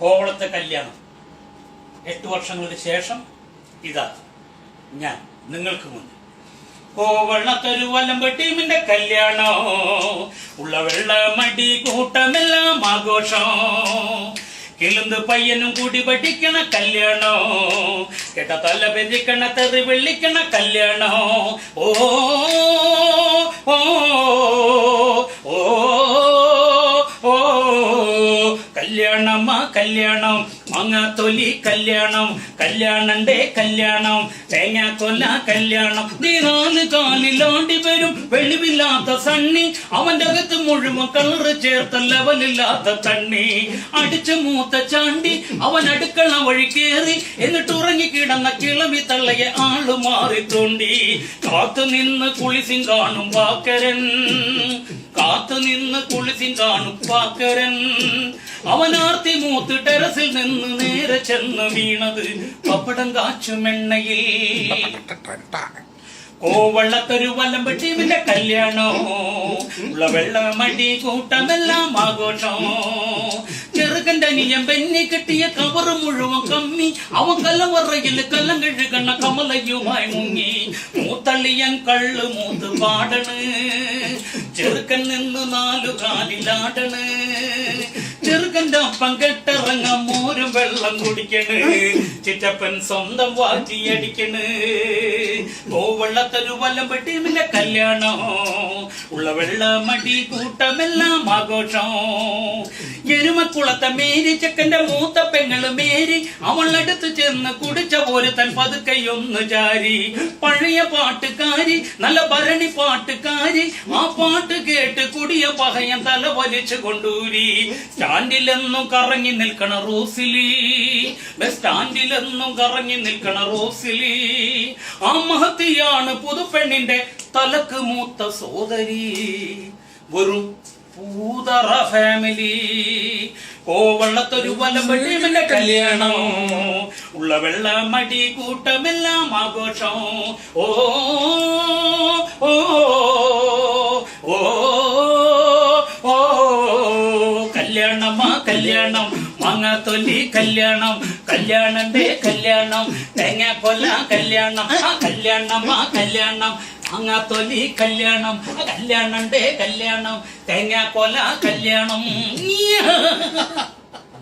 കോവളത്തെ കല്യാണം 8 വർഷങ്ങൾക്ക് ശേഷം ഇതാ ഞാൻ നിങ്ങൾക്ക് മുന്നിൽ. കോവളത്തൊരു വലമ്പട്ടീമിന്റെ കല്യാണോ, ഉള്ള വെള്ളമടി കൂട്ടമെല്ലാം ആഘോഷം. കിളുന്ത് പയ്യനും കൂടി പഠിക്കണ കല്യാണോ, കേട്ട തല പെരിക്കണ തെറി വെള്ളിക്കണ കല്യാണോ. ഓ ഓ ഓ ഓ കല്യാണമാ കല്യാണം, മാങ്ങാത്തൊലി കല്യാണം, കല്യാണന്റെ കല്യാണം, തേങ്ങാക്കൊല്ല കല്യാണം. നീ 4 കാലിലാണ്ടി വരും വെളിവില്ലാത്ത സണ്ണി, അവന്റെ അകത്ത് മുഴുവൻ കളറ് ചേർത്ത ലെവലില്ലാത്ത തണ്ണി. അടിച്ചു മൂത്ത ചാണ്ടി അവൻ അടുക്കള വഴി കേറി, എന്നിട്ട് ഉറങ്ങിക്കിടന്ന കിളവി തള്ളയെ ആള് മാറി തോണ്ടി. കാത്തു നിന്ന് കുളിസിൻ കാണും പാക്കരൻ, കാത്തു നിന്ന് കുളിസിൻ കാണും പാക്കരൻ. അവനാർത്തി മൂത്ത് ടെറസിൽ നിന്ന് നേരെ ചെന്ന് വീണത് പപ്പടം കാച്ചുമെണ്ണയിൽ. കോവളത്തൊരു വലമ്പട്ടീമിന്റെ കല്യാണോ, ഉള്ള വെള്ളമടി കൂട്ടമെല്ലാം ആഘോഷം. ചെറുകന്റെ അനിയൻ പെന്നി കെട്ടിയ കവറ് മുഴുവൻ കമ്മി, അവൻ കലവറയിൽ കല്ലം കഴുകണ കമലയുമായി മുങ്ങി. മൂത്തള്ളിയൻ കള്ള് മൂത്ത് പാടണ്, ചെറുക്കൻ നിന്ന് 4 കാലിലാടണ്. ചെറുക്കന്റെ അപ്പം കെട്ടിറങ്ങ മോരും വെള്ളം കുടിക്കണ്, ചിറ്റപ്പൻ സ്വന്തം വാറ്റിയടിക്കണ്. കോവളത്തൊരു വലമ്പട്ടീമിന്റെ കല്യാണോ, ഉള്ള വെള്ളമടി കൂട്ടമെല്ലാം ആഘോഷം. എരുമക്കുളത്തെ മേരി ചെക്കന്റെ മൂത്ത പെങ്ങള് മേരി, അവളടുത്ത് ചെന്ന് കുടിച്ച പോലെ തൻ പതുക്കയൊന്ന് ചാരി. പഴയ പാട്ടുകാരി, നല്ല ഭരണി പാട്ടുകാരി, ആ പാട്ട് കേട്ട് കുടിയ പഹയൻ തല വലിച്ചു കൊണ്ടൂരി. സ്റ്റാൻഡിലെന്നും കറങ്ങി നിൽക്കണ റോസിലി, ബസ് സ്റ്റാൻഡിലെന്നും കറങ്ങി നിൽക്കണ റോസിലി. ആ മഹത്തിയാണ് പുതുപ്പെണ്ണിന്റെ തലക്ക് മൂത്ത സോദരി, വെറും പൂതറ ഫാമിലി. കോവളത്തൊരു വലമ്പട്ടീമിന്റെ കല്യാണം, ഉള്ള വെള്ളമടി കൂട്ടമെല്ലാം ആഘോഷം. ഓ ഓ ഓ ഓ കല്യാണമാ കല്യാണം, മാങ്ങാത്തൊലി കല്യാണം, കല്യാണന്റെ കല്യാണം, തേങ്ങാക്കൊല്ല കല്യാണം. കല്യാണമാ കല്യാണം, മാങ്ങാത്തൊലി കല്യാണം, കല്യാണന്റെ കല്യാണം, തേങ്ങാക്കൊല കല്യാണം.